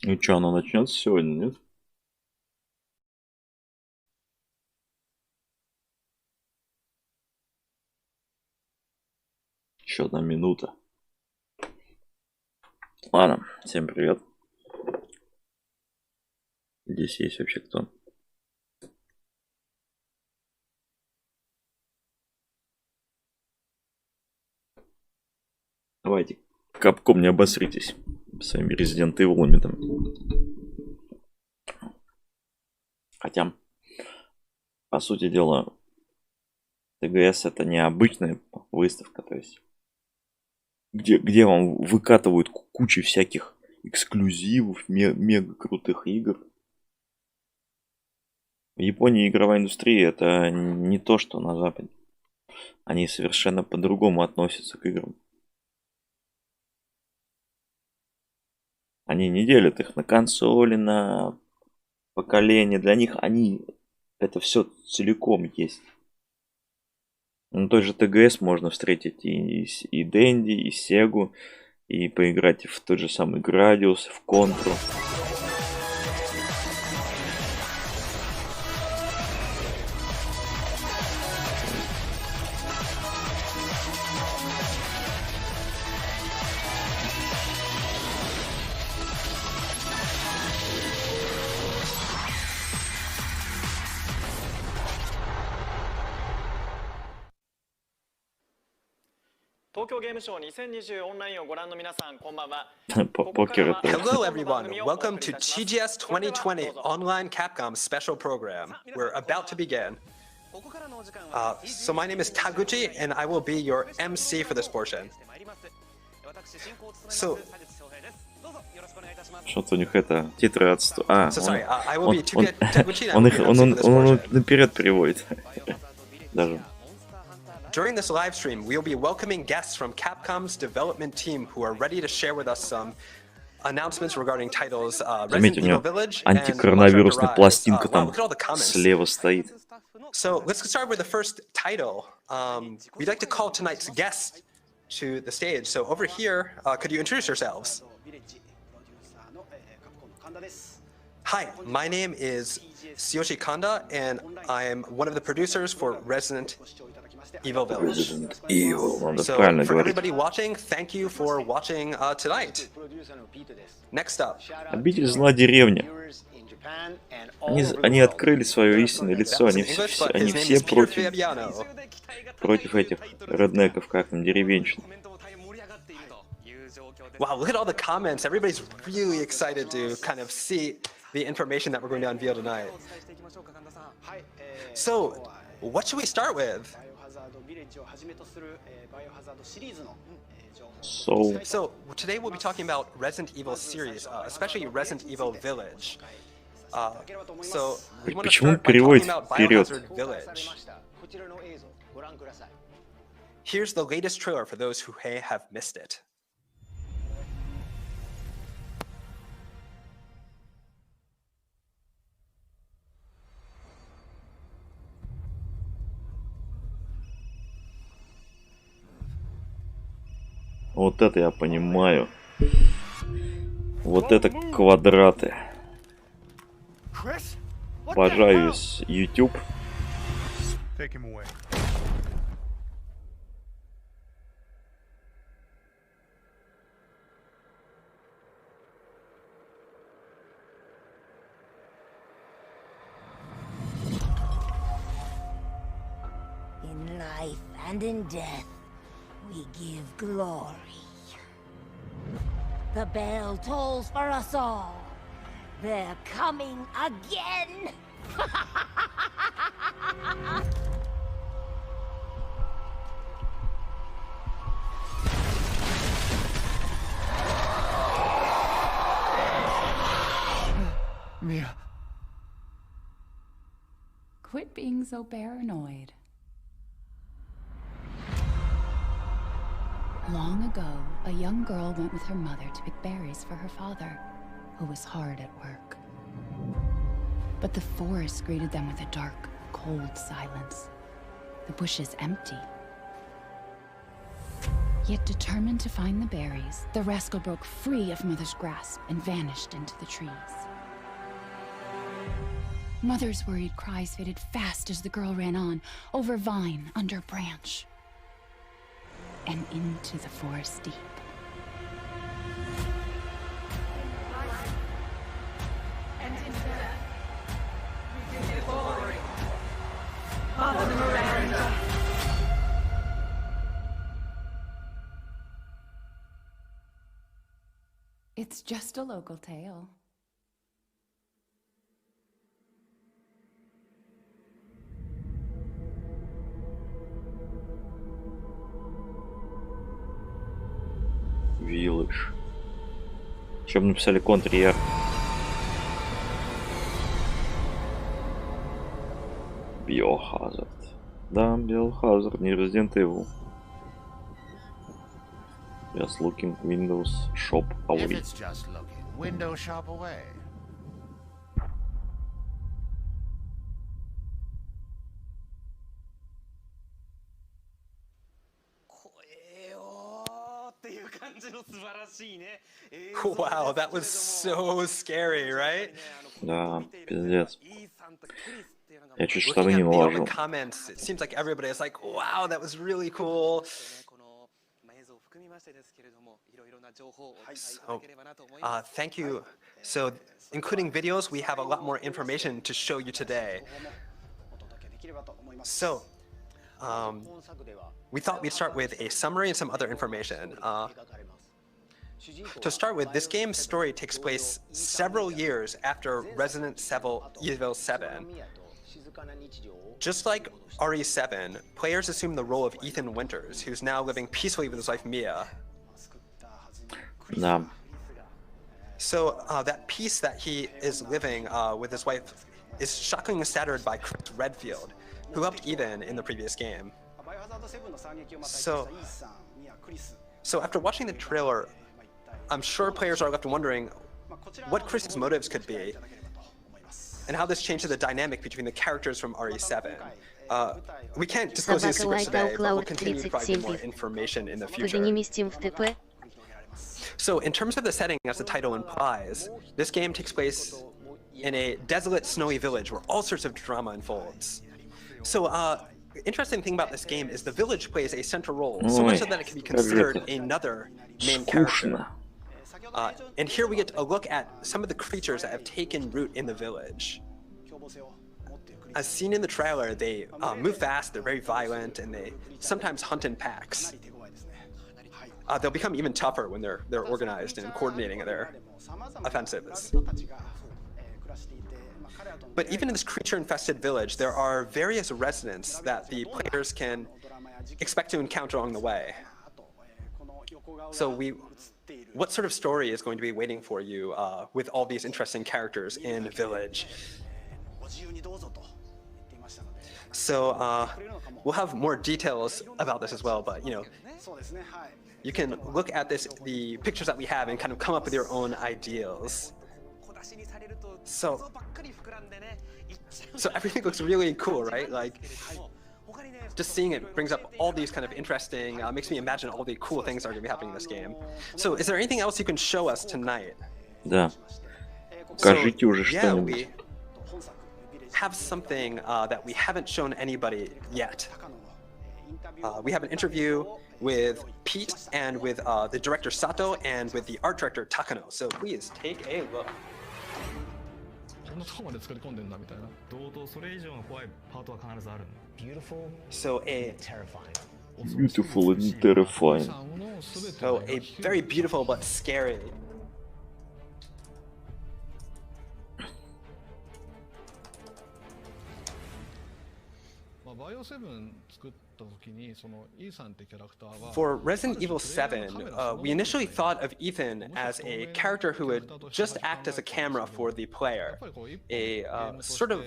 Ну что, оно начнется сегодня, нет? Еще одна минута. Ладно, всем привет. Здесь есть вообще кто? Давайте, Капком, не обосритесь своими Resident Evil'ами там. Хотя, по сути дела, ТГС это не обычная выставка, то есть где вам выкатывают кучу всяких эксклюзивов, мега крутых игр. В Японии игровая индустрия это не то, что на Западе. Они совершенно по-другому относятся к играм. Они не делят их на консоли, на поколения. Для них это все целиком есть. На той же ТГС можно встретить и Дэнди, и Сегу, и поиграть в тот же самый Градиус, в Контру. Покер это... Hello everyone, welcome to TGS 2020 online Capcom special program. We're about to begin. So my name is Taguchi and I will be your MC for this portion. So Что-то у них это титры отсто... он наперед переводит. Даже. During this live stream, we'll be welcoming guests from Capcom's development team who are ready to share with us some announcements regarding titles Resident Evil Village and антикоронавирусная пластинка там слева стоит. So let's get started with the first title. We'd like to call tonight's guest to the stage. So over here, could you introduce yourselves? Hi, my name is Tsuyoshi Kanda, and I am one of the producers for Resident Evil Village. Resident Evil, надо So правильно for говорить. everybody watching, thank you for watching tonight. Next up. Обитель зла деревня. Они открыли свое истинное лицо, они все против этих реднеков, как там, деревенщин. Wow, look at all the comments. Everybody's really excited to kind of see the information that we're going to unveil tonight. So, what should we start with? So today we'll be talking about Resident Evil series, especially Resident Evil Village. So we want to start by talking about Biohazard Village. Here's the latest trailer for those who may have missed it. Вот это я понимаю. Вот это квадраты. Обожаю YouTube. In life and in death, we give glory. The bell tolls for us all. They're coming again! Mia. Quit being so paranoid. Long ago, a young girl went with her mother to pick berries for her father, who was hard at work. But the forest greeted them with a dark, cold silence. The bushes empty. Yet determined to find the berries, the rascal broke free of Mother's grasp and vanished into the trees. Mother's worried cries faded fast as the girl ran on, over vine, under branch, and into the forest deep. It's just a local tale. Village. Еще бы написали контр-яр. Biohazard. Да, Biohazard, не Resident Evil. Just looking, Windows shop away. If it's just looking, window shop away. Wow, that was so scary, right? Да, пиздец. Я чуть штаны Looking не at the наложил. comments, it seems like everybody is like, wow, that was really cool. So, thank you. So, including videos, we have a lot more information to show you today. So, we thought we'd start with a summary and some other information. To start with, this game's story takes place several years after Resident Evil 7. Just like RE7, players assume the role of Ethan Winters, who's now living peacefully with his wife Mia. Да. So that peace that he is living with his wife is shockingly shattered by Chris Redfield, who helped Ethan in the previous game. So after watching the trailer, I'm sure players are left wondering what Chris's motives could be, and how this changes the dynamic between the characters from RE7. We can't disclose any secrets today, but we'll continue to provide you more information in the future. So in terms of the setting, as the title implies, this game takes place in a desolate, snowy village where all sorts of drama unfolds. So interesting thing about this game is the village plays a central role, so much so that it can be considered another main character. And here we get a look at some of the creatures that have taken root in the village. As seen in the trailer, they move fast, they're very violent, and they sometimes hunt in packs. They'll become even tougher when they're organized and coordinating their offensives. But even in this creature-infested village, there are various residents that the players can expect to encounter along the way. So what sort of story is going to be waiting for you with all these interesting characters in the village? So we'll have more details about this as well, but you can look at the pictures that we have and kind of come up with your own ideals. So everything looks really cool, right? Like, just seeing it brings up all these kind of interesting, makes me imagine all the cool things that are going to be happening in this game. So is there anything else you can show us tonight? Да. Покажите уже что-нибудь. We have something that we haven't shown anybody yet. We have an interview with Pete and with the director Sato and with the art director Takano. So please take a look. So Beautiful and terrifying. So a very beautiful but scary. For Resident Evil 7, we initially thought of Ethan as a character who would just act as a camera for the player, a sort of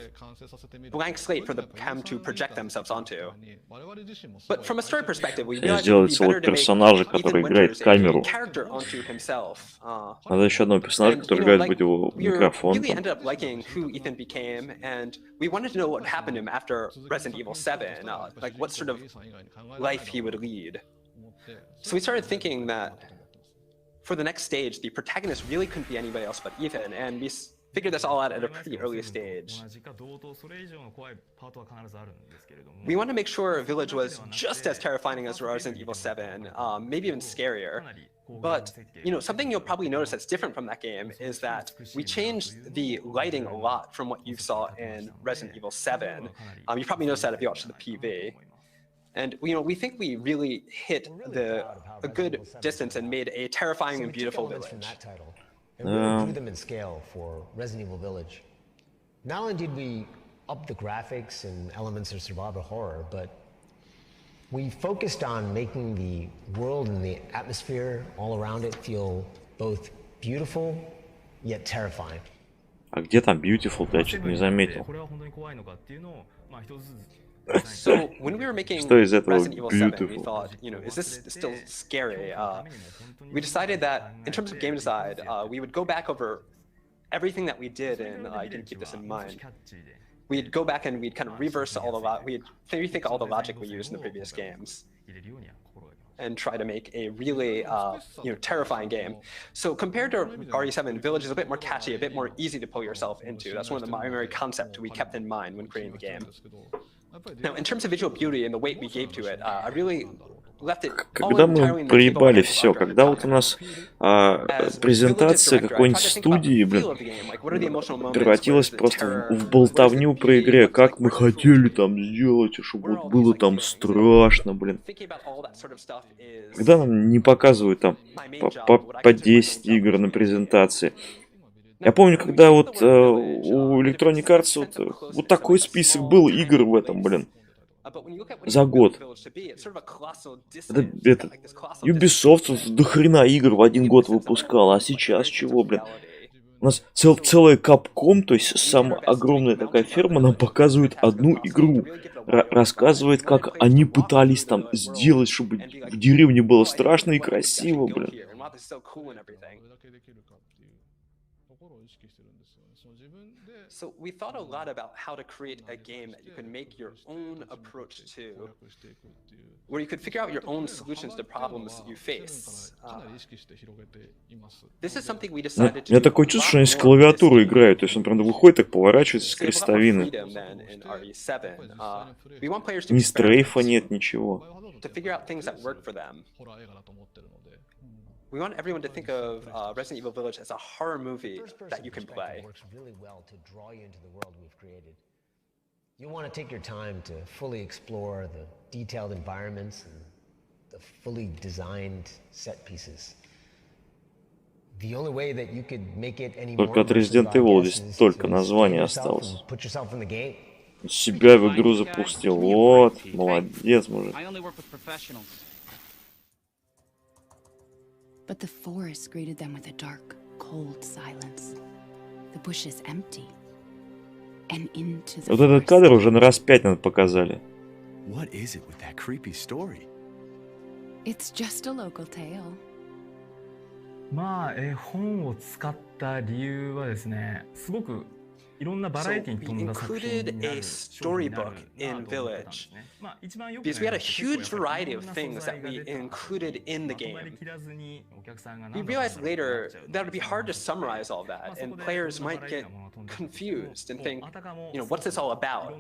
blank slate for the cam to project themselves onto. But from a story perspective, we realized it would be better to make Ethan Winters a character onto himself. Надо еще одного персонажа, который играет будет его микрофон. We really ended up liking who Ethan became, and we wanted to know what happened to him after Resident Evil 7, like what sort of life he would lead. So we started thinking that for the next stage, the protagonist really couldn't be anybody else but Ethan, and we figured this all out at a pretty early stage. We wanted to make sure Village was just as terrifying as Resident Evil 7, maybe even scarier. But, you know, something you'll probably notice that's different from that game is that we changed the lighting a lot from what you saw in Resident Evil 7. You probably noticed that if you watched the PV. And, you know, we think we really hit a good distance and made a terrifying and beautiful village. And really grew them in scale for Resident Evil Village. Not only did we up the graphics and elements of survival horror, but we focused on making the world and the atmosphere all around it feel both beautiful yet terrifying. А где там beautiful? Я чуть не заметил. So when we were making Что из этого Resident Evil 7, we beautiful? thought, you know, is this still scary? We decided that in terms of game design, we would go back over everything that we did, and you can keep this in mind. We'd go back and we'd kind of reverse all the we'd rethink all the logic we used in the previous games, and try to make a really you know, terrifying game. So compared to RE7, Village is a bit more catchy, a bit more easy to pull yourself into. That's one of the primary concepts we kept in mind when creating the game. Now, in terms of visual beauty and the weight we gave to it, I really left it all Когда entirely мы in the capable проебали hands of все, our когда вот у нас презентация какой-нибудь студии, блин, превратилась просто в болтовню про игре, как мы хотели там сделать, чтобы вот было там страшно, блин. Когда нам не показывают там по 10 игр на презентации. Я помню, когда вот у Electronic Arts вот такой список был игр в этом, блин, за год. Это Ubisoft до хрена игр в один год выпускал, а сейчас чего, блин? У нас целая Капком, то есть самая огромная такая фирма, нам показывает одну игру, рассказывает, как они пытались там сделать, чтобы в деревне было страшно и красиво, блин. So we thought a lot about how to create a game that you could make your own approach to, where you could figure out your own solutions to problems you face. This is something we decided to do. У меня такое чувство, что они с клавиатуры играют, то есть он прям выходит, так поворачивается с крестовины. Ни стрейфа нет, ничего. We want everyone to think of Resident Evil Village as a horror movie that you can play. Works really well to draw you into the world we've created. You want to take your time to fully explore the detailed environments and the fully designed set pieces. The only way that you could make it any more Только от Resident Evil здесь только название осталось. Себя в игру запустил. Вот, молодец, мужик. But the forest greeted them with a dark, cold silence. The bushes empty. And into the Вот этот кадр уже на раз 5 надо показали. What is it with that creepy story? It's just a local tale. まあ、絵本を使った理由はですね、すごくいろんなバラエティに富んだ作品になる storybook in Village because we had a huge variety of things that we included in the game. We realized later that it would be hard to summarize all that, and players might get confused and think, you know, what's this all about?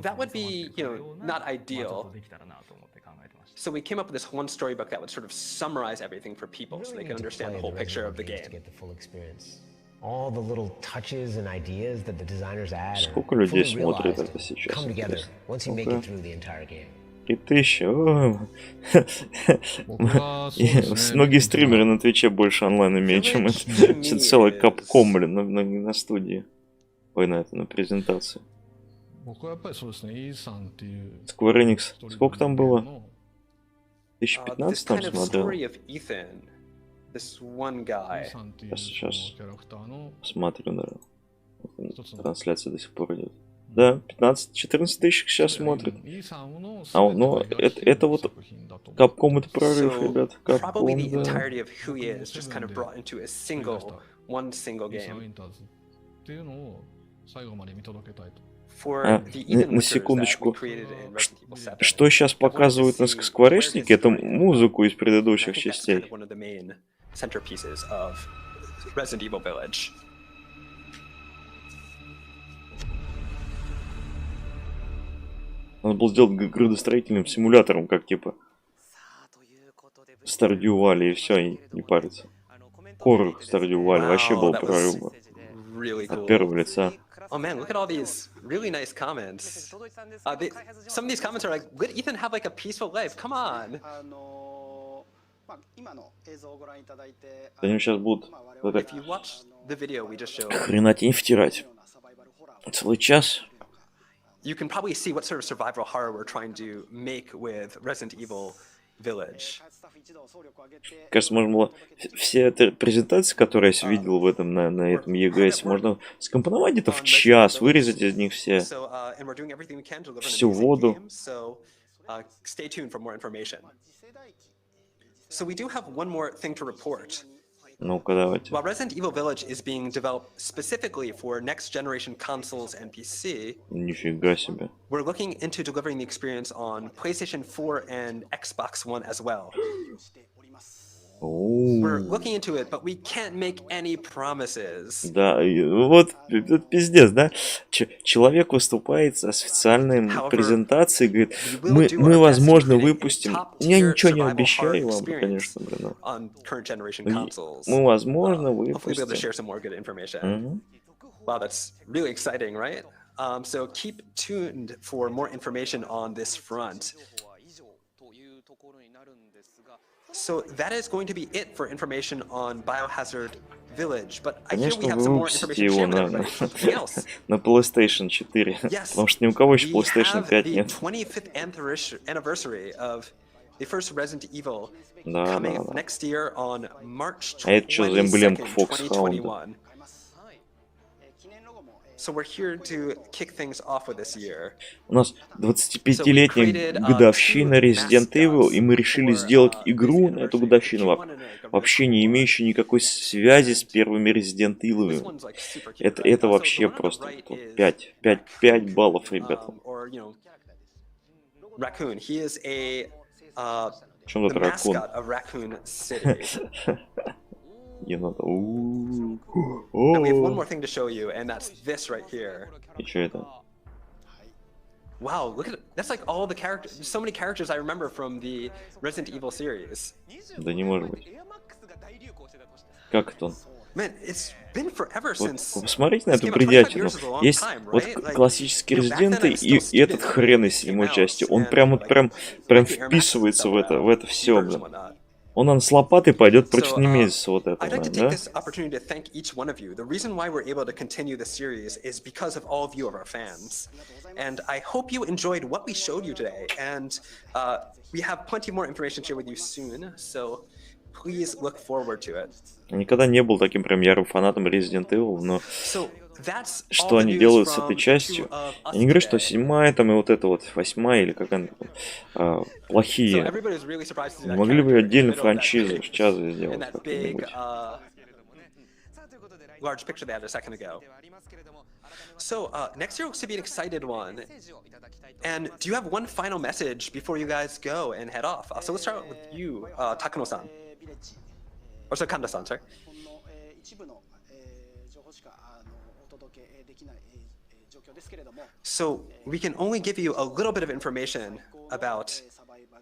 That would be, you know, not ideal. So we came up with this one storybook that would sort of summarize everything for people so they can understand the whole picture of the game. All the little touches and ideas that the designers add Сколько людей смотрят это сейчас? come together once you make it through the entire game. 3000. Многие стримеры на Твиче больше онлайн имеют, чем это. Целый Капком, блин, на студии. Ой, на презентации. Square Enix. Сколько там было? 2015 там смотрел. This one guy. Сейчас смотрю, да. Трансляция до сих пор идет. Да, 15-14 тысяч сейчас смотрят. А, ну, это вот Капком, это прорыв, ребят. Капком, да. For the even На winters that we секундочку. created in Resident Evil 7, Что сейчас I wanted to показывают на see скворечнике, where это this is going. музыку из And I предыдущих think that's kind частей. of one of the main centerpieces of Resident Evil Village. Надо было сделать градостроительным симулятором, как типа Stardew Valley, и все, и не париться. Хоррор Stardew Valley вообще был Wow, that was прорыва. really От cool. первого лица. Oh man, look at all these really nice comments. Some of these comments are like, let Ethan have like a peaceful life. Come on. Они сейчас будут вот If это you watch the video we just showed, хренотень втирать. Целый час. you can probably see what sort of survival horror we're trying to make with Resident Evil Village. Кажется, можно было все эти презентации, которые я видел в этом на этом EGS, можно скомпоновать где-то в час, вырезать из них все. And we're doing everything we can to deliver an Всю amazing воду. game, so stay tuned for more information. So we do have one more thing to report. Ну-ка, давайте. While Resident Evil Village is being developed specifically for next-generation consoles and PC, Нифига себе. we're looking into delivering the experience on PlayStation 4 and Xbox One as well. We're looking into it, but we can't make any promises. Да, вот это пиздец, да? Человек выступает с официальной презентацией, говорит, мы возможно, выпустим. Я ничего не обещаю вам, конечно, блин. Мы, возможно, Hopefully, be able to выпустим. share some more good information. Wow, that's really exciting, right? So keep tuned for more information on this front. So that is going to be it for information on Biohazard Village. But I hear we Конечно, have вы some more выпустите information to его share with everybody. Something else. на PlayStation 4, Yes, потому что ни у кого еще we PlayStation have 5 the нет. 25th anniversary of the first Resident Evil Да, coming да, да. next year on March А это что за эмблемка 22nd, Фоксхаунда? 2021. So we're here to kick things off with this year. У нас 25-летняя годовщина Resident Evil, и мы решили сделать игру на эту годовщину, вообще не имеющую никакой связи с первыми Resident Evil. Это вообще просто 5 баллов, ребята. Or, you know, Raccoon. He is a В чем тут the ракун? mascot of Raccoon City. Енот. And we have one more thing to show you, and that's this right here. И что это? Wow, look at that's like all the characters. So many characters I remember from the Resident Evil series. Да не может быть. Как это он? Man, it's been forever Вот since. посмотрите на this эту came out. 25 бредятину. years is a long Есть time, вот right? Like, классические you know, back then резиденты I was still и этот student хрен when из it седьмой came out, части. Он and, прям like, прям the Air Max вписывается в stuff это out, все, Beavers and блин. whatnot. Он с лопатой пойдет против So, немезиса вот этого, I'd like to take да? this opportunity to thank each one of you. The reason why we're able to continue the series is because of all of you, of our fans. And I hope you enjoyed what we showed you today. And we have plenty more information to share with you soon. So please look forward to it. Я никогда не был таким прям ярым фанатом Resident Evil, но So that's что all the они news делают с from этой the частью? two of us Я не говорю, что today. 7-я там и вот эта вот 8-я или как она там, So плохие. everybody was really surprised to see Не that могли бы character in the отдельную middle of that франшизу big- сейчас in сделать that big как-нибудь? large picture they had a second ago. So next year looks to be an excited one. And do you have one final message before you guys go and head off? So let's start with you, Takano-san. Or so Kanda-san, sorry. So we can only give you a little bit of information about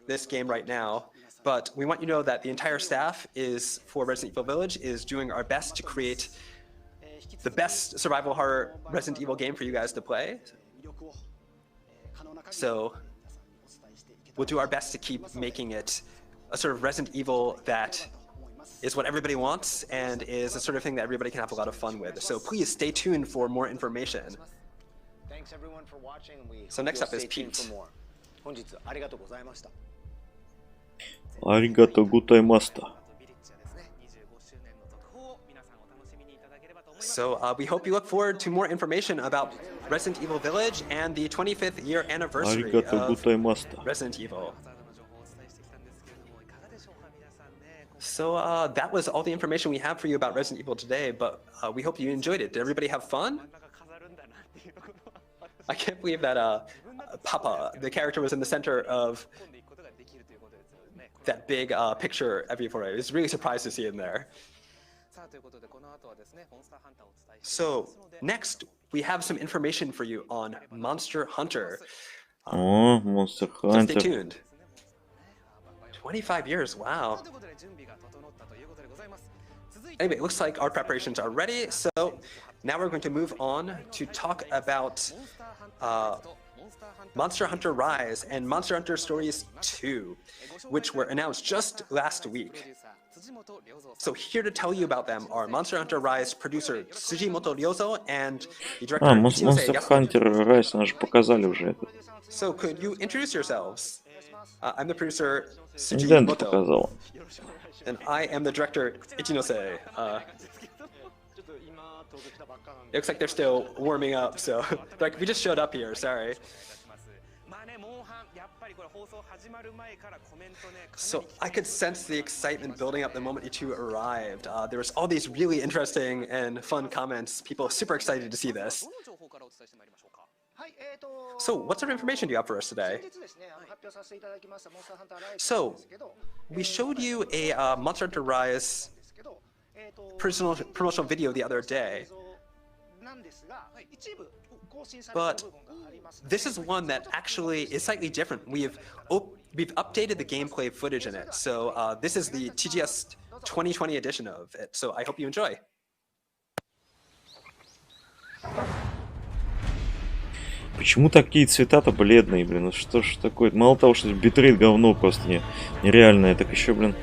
this game right now, but we want you to know that the entire staff is for Resident Evil Village is doing our best to create the best survival horror Resident Evil game for you guys to play. So we'll do our best to keep making it a sort of Resident Evil that is what everybody wants and is the sort of thing that everybody can have a lot of fun with. So please stay tuned for more information. Thanks everyone for watching. So next up is Pete. 本日ありがとうございました。ありがとうございました。 So we hope you look forward to more information about Resident Evil Village and the 25th year あり anniversary がとうご of ざいました。 Resident Evil. So that was all the information we have for you about Resident Evil today, but we hope you enjoyed it. Did everybody have fun? I can't believe that Papa, the character, was in the center of that big picture before. I was really surprised to see him there. So next, we have some information for you on Monster Hunter. О, Monster So stay Hunter. tuned. 25 years, wow. Anyway, it looks like our preparations are ready, so now we're going to move on to talk about Monster Hunter Rise and Monster Hunter Stories 2, which were announced just last week. So here to tell you about them are Monster Hunter Rise producer Tsujimoto Ryozo and the director А, Ichinose Monster Yasuko. Hunter Rise, она же показали уже это. So could you introduce yourselves? I'm the producer Нинтендо Tsujimoto, показала. and I am the director Ichinose. It looks like they're still warming up, so like we just showed up here. Sorry. So I could sense the excitement building up the moment you two arrived. There was all these really interesting and fun comments. People super excited to see this. So what sort of information do you have for us today? So we showed you a Monster Hunter Rise promotional video the other day, but this is one that actually is slightly different. We've updated the gameplay footage in it, so this is the TGS 2020 edition of it, so I hope you enjoy. Почему такие цвета-то бледные, блин? Ну что ж такое? Мало того, что битрейт говно просто нереальное, так еще, блин,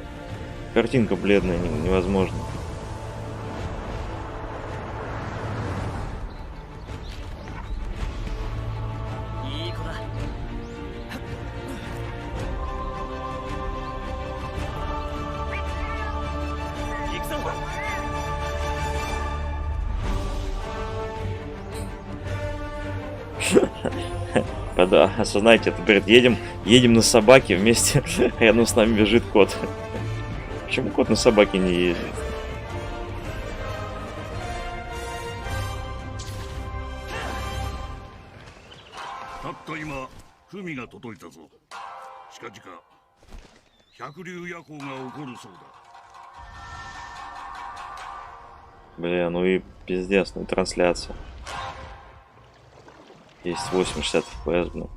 картинка бледная, невозможно. Да, осознайте, это говорит, едем на собаке вместе, рядом с нами бежит кот. Почему кот на собаке не ездит? Бля, ну и пиздец, ну и трансляция. Есть 80 FPS, блин.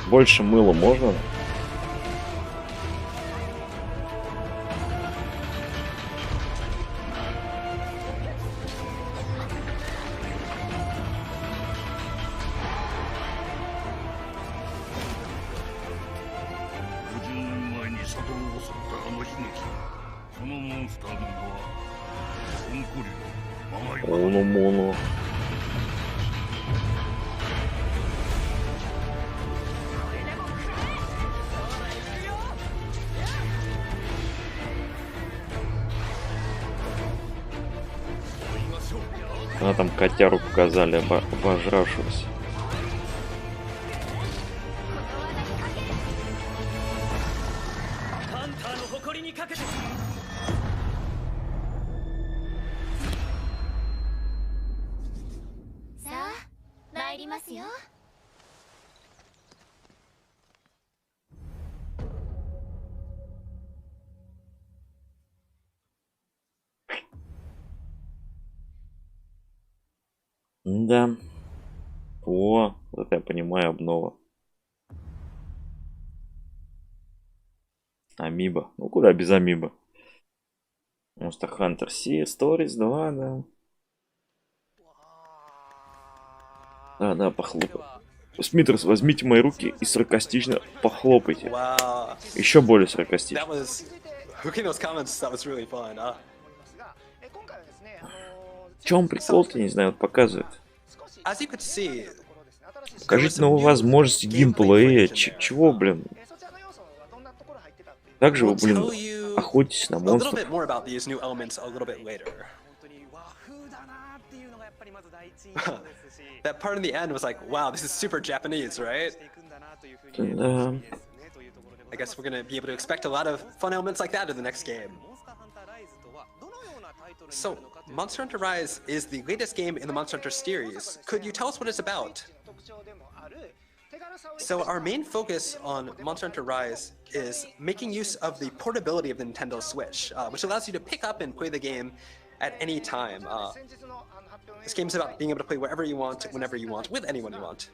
Больше мыла можно? Моно. А там котяру показали, обожравшегося. Да. О, вот это я понимаю, обнова. Амиба. Ну куда без амиба? Monster Hunter Stories 2, да. Да, похлопай. Смитерс, возьмите мои руки и саркастично похлопайте. Wow. Еще более саркастично. В чем прикол-то, не знаю, вот показывает. Покажите новые возможности геймплея. Чего, блин? Как же вы, блин, охотитесь на монстров? That part in the end was like, wow, this is super Japanese, right? Да. I guess we're gonna be able to expect a lot of fun elements like that in the next game. So, Monster Hunter Rise is the latest game in the Monster Hunter series. Could you tell us what it's about? So our main focus on Monster Hunter Rise is making use of the portability of the Nintendo Switch, which allows you to pick up and play the game at any time. This game's about being able to play wherever you want, whenever you want, with anyone you want.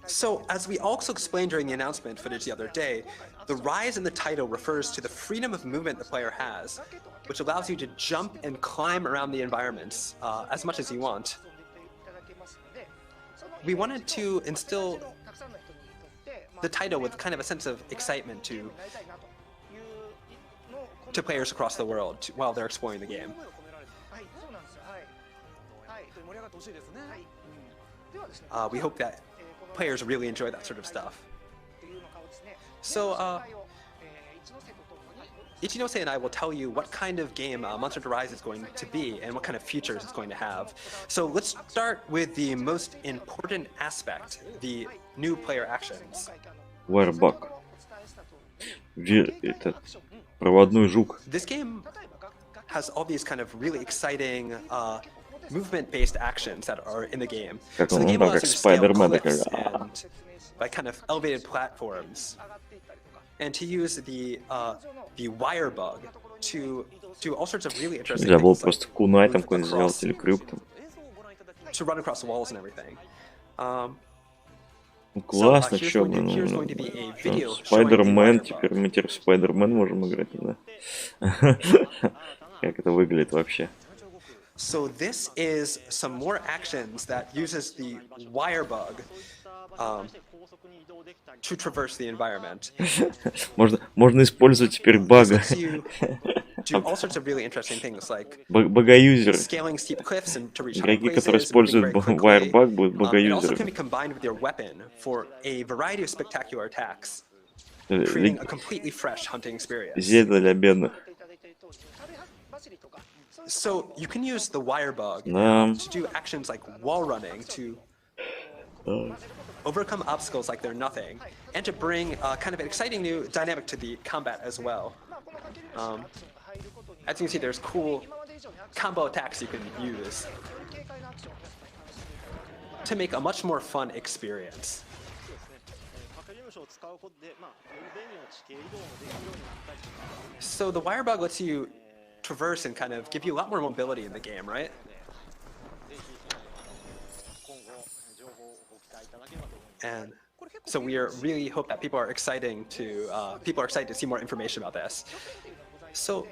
So, as we also explained during the announcement footage the other day, the rise in the title refers to the freedom of movement the player has, which allows you to jump and climb around the environments as much as you want. We wanted to instill the title with kind of a sense of excitement to players across the world while they're exploring the game. We hope that players really enjoy that sort of stuff. So, Ichinose and I will tell you what kind of game Monster Hunter Rise is going to be and what kind of features it's going to have. So let's start with the most important aspect, the new player actions. Wirebug. Этот проводной жук. This game has all these kind of really exciting movement-based actions that are in the game. Как So the он, game да, allows как you to scale Spider-Man, cliffs такая. and like kind of elevated platforms, and to use the Wirebug to do all sorts of really interesting Нельзя было things, просто like кунай там move какой-нибудь across- сделать или крюк там. to run across walls and everything. Ну, классно, here's чё, going to- блин, here's ну, going to be a чё, video showing the Спайдермен, Wirebug. теперь мы в Спайдермен можем играть, да? Как это выглядит вообще? So this is some more actions that uses the Wirebug to traverse the environment. Можно использовать теперь This бага. lets you do all sorts of really interesting things like Багаюзеры. scaling steep cliffs and to reach high Игроки, которые places, moving используют very quickly. Wirebug, будут It also can багаюзерами. be combined with your weapon for a variety of spectacular attacks, creating a completely fresh hunting experience. Зелье для бедных. So you can use the Wirebug Да. to do actions like wall running, to overcome obstacles like they're nothing, and to bring kind of an exciting new dynamic to the combat as well. As you can see, there's cool combo attacks you can use to make a much more fun experience. So the Wirebug lets you traverse and kind of give you a lot more mobility in the game, right? And so we really hope that people are excited to see more information about this. So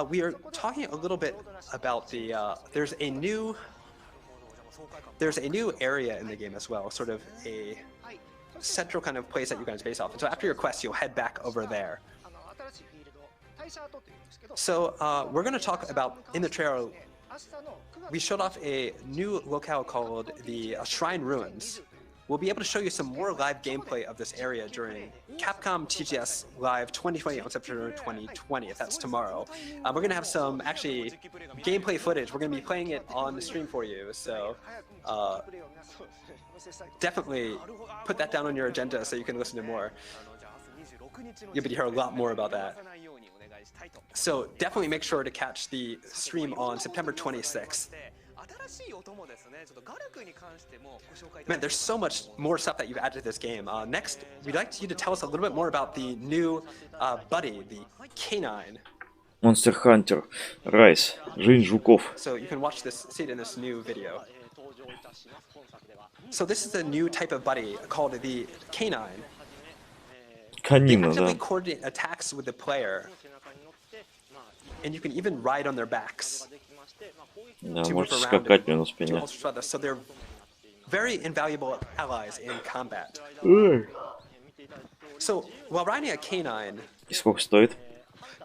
we are talking a little bit about the there's a new area in the game as well, sort of a central kind of place that you guys base off. And so after your quest, you'll head back over there. So we're going to talk about, in the trailer, we showed off a new locale called the Shrine Ruins. We'll be able to show you some more live gameplay of this area during Capcom TGS Live 2020 on September 2020, if that's tomorrow. We're going to have some, actually, gameplay footage. We're going to be playing it on the stream for you, so definitely put that down on your agenda so you can listen to more. You'll be able to hear a lot more about that. So definitely make sure to catch the stream on September 26th. Man, there's so much more stuff that you've added to this game. Next, we'd like you to tell us a little bit more about the new buddy, the canine. Monster Hunter Rise. Жизнь жуков. So you can see it in this new video. So this is a new type of buddy called the canine. They Канина, actively да. coordinate attacks with the player, and you can even ride on their backs. Да, To move можете around скакать and у меня на do спине. all sorts of other- So they're very invaluable allies in combat. So while riding a canine, И сколько стоит?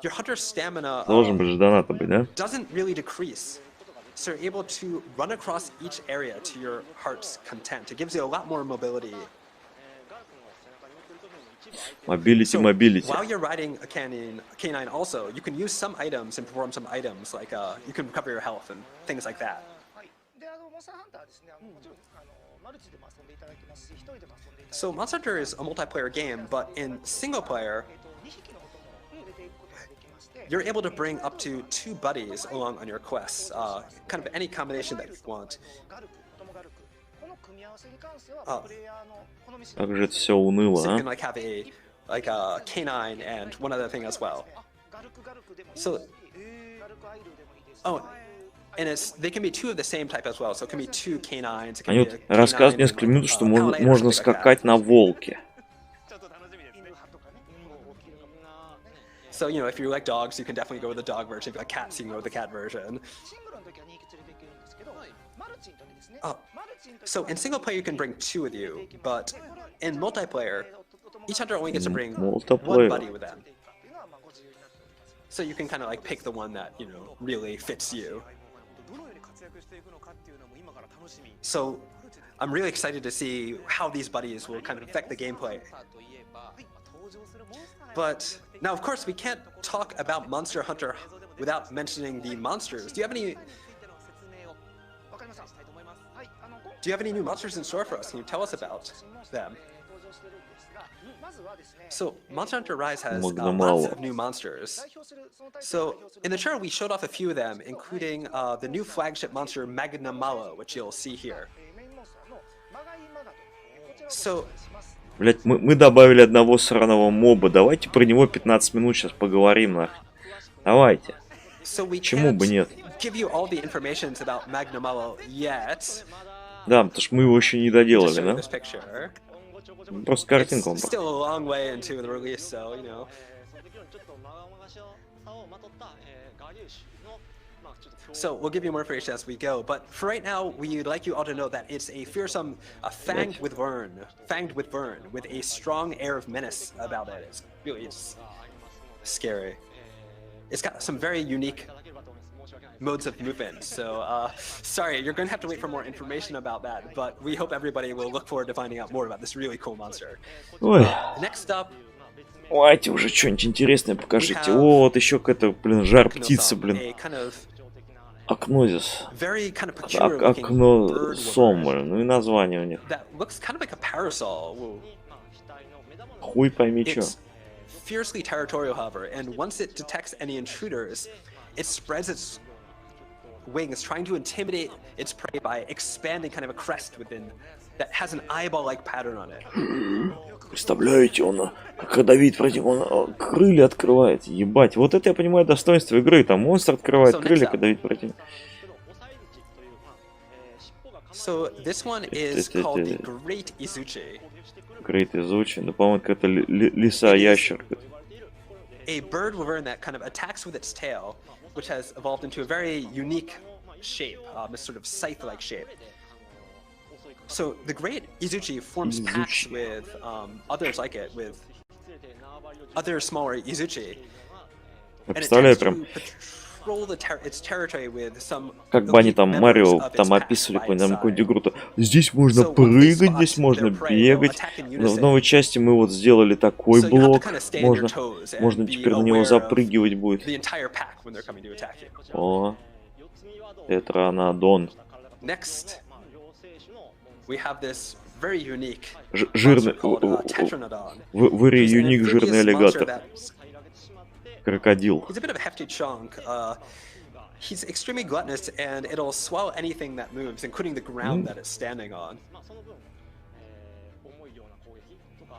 your hunter's stamina Должен быть же доната быть, да? doesn't really decrease. So you're able to run across each area to your heart's content. It gives you a lot more mobility. Mobility, mobility. While you're riding a canine also, you can use some items and perform some items, like you can recover your health and things like that. So Monster Hunter is a multiplayer game, but in single player, you're able to bring up to 2 buddies along on your quests, kind of any combination that you want. Как же это все уныло, So you а? can like have a canine and one other thing as well. So, and they can be 2 of the same type as well. So it can be 2 canines. It can Они be вот a рассказывают canine несколько and, минут, что palator, можно something like скакать that. на волке. So, you know, if you like dogs, you can definitely go with the dog version. If you like cats, you can go with the cat version. So in single player, you can bring 2 with you, but in multiplayer, each hunter only gets to bring 1 buddy with them. So you can kind of like pick the one that, you know, really fits you. So I'm really excited to see how these buddies will kind of affect the gameplay. But now, of course, we can't talk about Monster Hunter without mentioning the monsters. Do you have any new monsters in store for us? Can you tell us about them? So Monster Hunter Rise has lots of new monsters. So in the trailer, we showed off a few of them, including the new flagship monster Magnamalo, which you'll see here. So, Блять, мы добавили одного сраного моба. Давайте про него 15 минут сейчас поговорим, нахрен. Давайте. Почему бы нет? Give you all the information about Magnamalo yet. Да, потому что мы его еще не доделали, да? Просто картинку вам Still a long way into the release, so, you know. So we'll give you more information as we go, but for right now, we'd like you all to know that it's a fearsome fanged with Vern, with a strong air of menace about it. It's really just scary. It's got some very unique modes of movement, so sorry, you're going to have to wait for more information about that, but we hope everybody will look forward to finding out more about this really cool monster. Ой. Next up, давайте уже что-нибудь интересное покажите. Вот еще какая-то, блин, жар птицы, блин. Акнозис. Окно Соммы. Ну и название у них. Хуй пойми чё. Fiercely territorial, however, and once it detects any intruders, it spreads its wings, trying to intimidate its prey by expanding kind of a crest within that has an eyeball-like pattern on it. Представляете, он как давит против, он крылья открывает. Ебать, вот это я понимаю достоинство игры. Там монстр открывает крылья, когда давит против. So this one is called the Great Izuchi. Great Izuchi, да, по-моему, какая-то лиса-ящерка. A bird wyvern that kind of attacks with its tail, which has evolved into a very unique shape, this sort of scythe-like shape. So the Great Izuchi forms packs with others like it, with other smaller Izuchi. Представляю прям, как бы они там Марио там описывали какую-нибудь игру-то. Здесь можно прыгать, здесь можно бегать. Но в новой части мы вот сделали такой блок. Можно теперь на него запрыгивать будет. О, Тетранодон. Жирный, very unique жирный аллигатор. Крокодил. He's a bit of a hefty chunk. He's extremely gluttonous, and it'll swallow anything that moves, including the ground that it's standing on.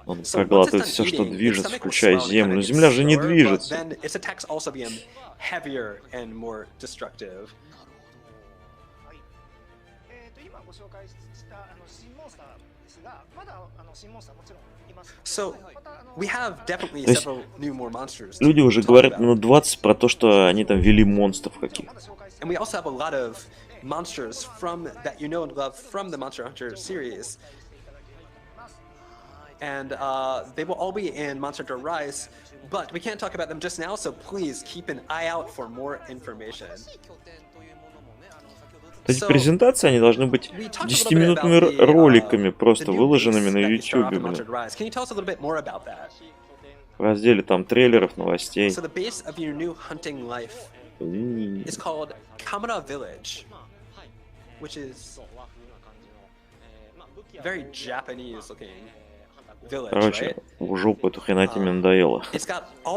Он проглатывает все, что движется, включая землю. Земля же не движется. Then its attacks also become heavier and more destructive. So we have definitely several new more monsters. Люди уже говорят минут 20 про то, что они там ввели монстров каких-то. And we also have a lot of monsters from that you know and love from the Monster Hunter series. And they will all be in Monster Hunter Rise, but we can't talk about them just now, so please keep an eye out for more information. Эти презентации, они должны быть 10-минутными роликами, просто выложенными на YouTube, блин. В разделе там трейлеров, новостей. So the base of your new hunting life is called Kamura Village, which is very Japanese looking village, Короче, right? в жопу эту хренотень мне надоело. It's got